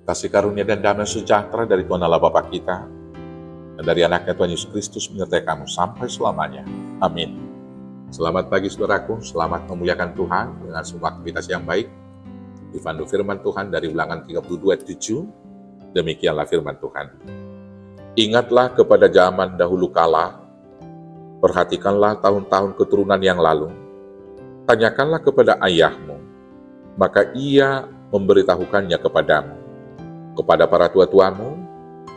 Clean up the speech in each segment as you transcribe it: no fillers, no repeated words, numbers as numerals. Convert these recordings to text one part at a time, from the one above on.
Kasih karunia dan damai sejahtera dari Tuhan Allah Bapa kita, dan dari anaknya Tuhan Yesus Kristus menyertai kamu sampai selamanya. Amin. Selamat pagi saudaraku, selamat memuliakan Tuhan dengan semua aktivitas yang baik. Dipandu firman Tuhan dari Ulangan 32:7, demikianlah firman Tuhan. Ingatlah kepada zaman dahulu kala, perhatikanlah tahun-tahun keturunan yang lalu, tanyakanlah kepada ayahmu, maka ia memberitahukannya kepadamu. Kepada para tua-tuamu,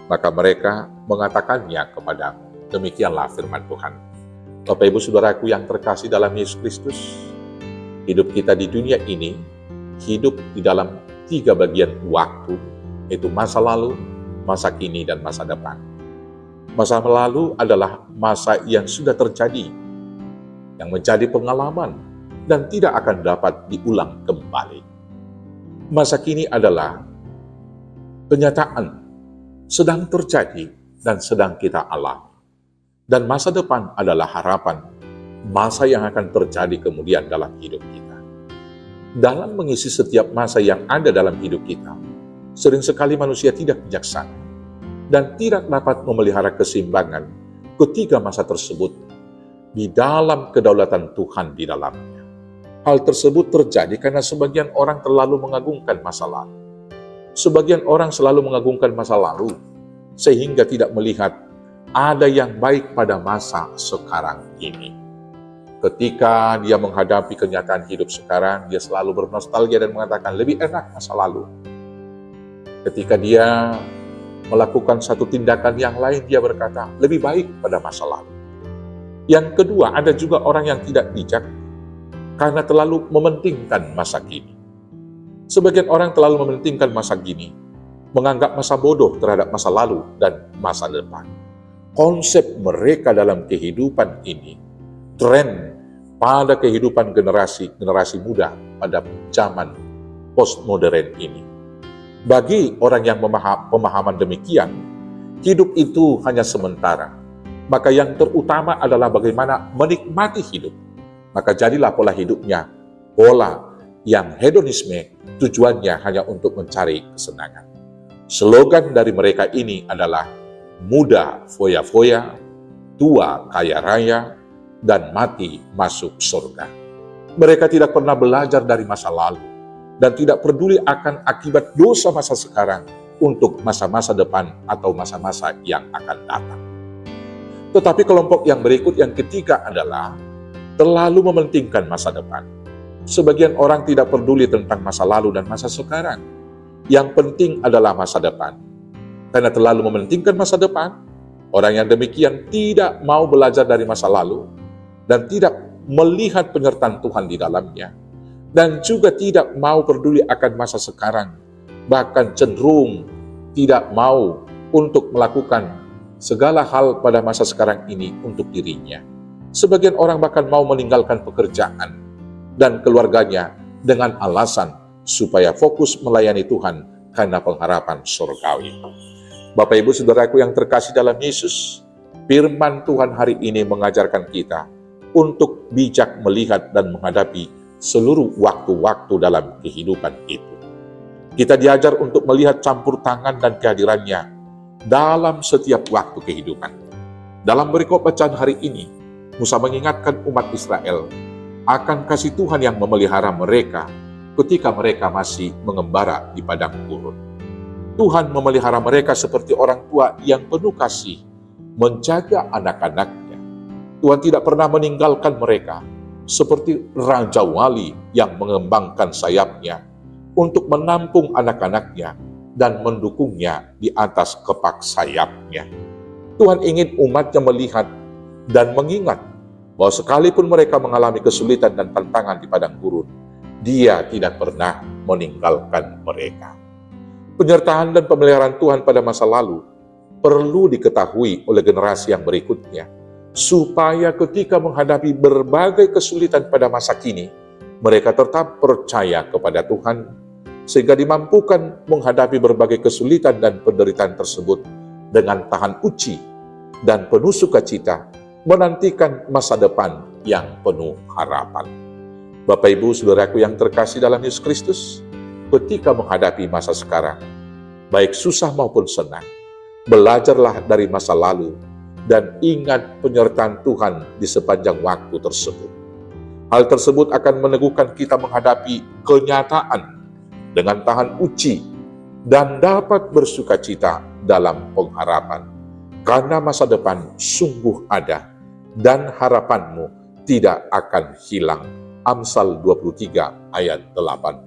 maka mereka mengatakannya kepadamu. Demikianlah firman Tuhan. Bapak Ibu Saudaraku yang terkasih dalam Yesus Kristus, hidup kita di dunia ini, hidup di dalam 3 bagian waktu, yaitu masa lalu, masa kini, dan masa depan. Masa lalu adalah masa yang sudah terjadi, yang menjadi pengalaman, dan tidak akan dapat diulang kembali. Masa kini adalah kenyataan sedang terjadi dan sedang kita alami. Dan masa depan adalah harapan, masa yang akan terjadi kemudian dalam hidup kita. Dalam mengisi setiap masa yang ada dalam hidup kita, sering sekali manusia tidak bijaksana dan tidak dapat memelihara keseimbangan ketiga masa tersebut di dalam kedaulatan Tuhan di dalamnya. Hal tersebut terjadi karena sebagian orang terlalu mengagungkan masa lalu. Sebagian orang selalu mengagungkan masa lalu, sehingga tidak melihat ada yang baik pada masa sekarang ini. Ketika dia menghadapi kenyataan hidup sekarang, dia selalu bernostalgia dan mengatakan lebih enak masa lalu. Ketika dia melakukan satu tindakan yang lain, dia berkata lebih baik pada masa lalu. Yang kedua, ada juga orang yang tidak bijak karena terlalu mementingkan masa kini. Sebagian orang terlalu mementingkan masa kini, menganggap masa bodoh terhadap masa lalu dan masa depan. Konsep mereka dalam kehidupan ini, tren pada kehidupan generasi muda pada zaman postmodern ini. Bagi orang yang pemahaman demikian, hidup itu hanya sementara. Maka yang terutama adalah bagaimana menikmati hidup. Maka jadilah pola hidupnya pola yang hedonisme, tujuannya hanya untuk mencari kesenangan. Slogan dari mereka ini adalah muda foya-foya, tua kaya raya, dan mati masuk surga. Mereka tidak pernah belajar dari masa lalu dan tidak peduli akan akibat dosa masa sekarang untuk masa-masa depan atau masa-masa yang akan datang. Tetapi kelompok yang berikut, yang ketiga adalah terlalu mementingkan masa depan. Sebagian orang tidak peduli tentang masa lalu dan masa sekarang. Yang penting adalah masa depan. Karena terlalu mementingkan masa depan, orang yang demikian tidak mau belajar dari masa lalu dan tidak melihat penyertaan Tuhan di dalamnya. Dan juga tidak mau peduli akan masa sekarang. Bahkan cenderung tidak mau untuk melakukan segala hal pada masa sekarang ini untuk dirinya. Sebagian orang bahkan mau meninggalkan pekerjaan dan keluarganya dengan alasan supaya fokus melayani Tuhan karena pengharapan surgawi. Bapak Ibu Saudaraku yang terkasih dalam Yesus, firman Tuhan hari ini mengajarkan kita untuk bijak melihat dan menghadapi seluruh waktu-waktu dalam kehidupan itu. Kita diajar untuk melihat campur tangan dan kehadirannya dalam setiap waktu kehidupan. Dalam berikut bacaan hari ini, Musa mengingatkan umat Israel akan kasih Tuhan yang memelihara mereka ketika mereka masih mengembara di padang gurun. Tuhan memelihara mereka seperti orang tua yang penuh kasih, menjaga anak-anaknya. Tuhan tidak pernah meninggalkan mereka seperti raja wali yang mengembangkan sayapnya untuk menampung anak-anaknya dan mendukungnya di atas kepak sayapnya. Tuhan ingin umatnya melihat dan mengingat bahwa sekalipun mereka mengalami kesulitan dan tantangan di padang gurun, Dia tidak pernah meninggalkan mereka. Penyertaan dan pemeliharaan Tuhan pada masa lalu perlu diketahui oleh generasi yang berikutnya, supaya ketika menghadapi berbagai kesulitan pada masa kini, mereka tetap percaya kepada Tuhan, sehingga dimampukan menghadapi berbagai kesulitan dan penderitaan tersebut dengan tahan uji dan penuh sukacita, menantikan masa depan yang penuh harapan. Bapak Ibu Saudaraku yang terkasih dalam Yesus Kristus, ketika menghadapi masa sekarang, baik susah maupun senang. Belajarlah dari masa lalu dan ingat penyertaan Tuhan di sepanjang waktu tersebut. Hal tersebut akan meneguhkan kita menghadapi kenyataan dengan tahan uji dan dapat bersukacita dalam pengharapan. Karena masa depan sungguh ada dan harapanmu tidak akan hilang. Amsal 23 ayat 18.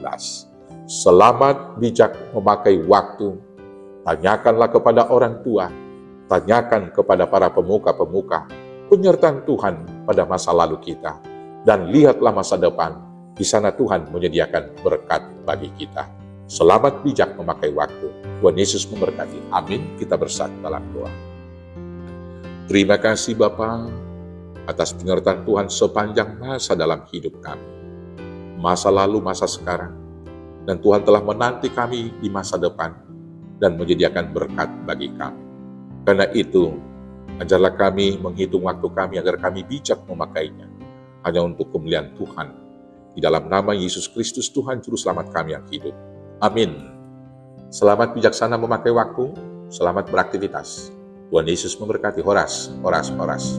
Selamat bijak memakai waktu. Tanyakanlah kepada orang tua, tanyakan kepada para pemuka-pemuka, penyertaan Tuhan pada masa lalu kita. Dan lihatlah masa depan, di sana Tuhan menyediakan berkat bagi kita. Selamat bijak memakai waktu. Tuhan Yesus memberkati. Amin. Kita bersatu dalam doa. Terima kasih Bapa atas penyertaan Tuhan sepanjang masa dalam hidup kami. Masa lalu, masa sekarang. Dan Tuhan telah menanti kami di masa depan dan menyediakan berkat bagi kami. Karena itu, ajarlah kami menghitung waktu kami agar kami bijak memakainya. Hanya untuk kemuliaan Tuhan. Di dalam nama Yesus Kristus Tuhan Juru Selamat kami yang hidup. Amin. Selamat bijaksana memakai waktu. Selamat beraktivitas. Tuhan Yesus memberkati. Horas, horas, horas.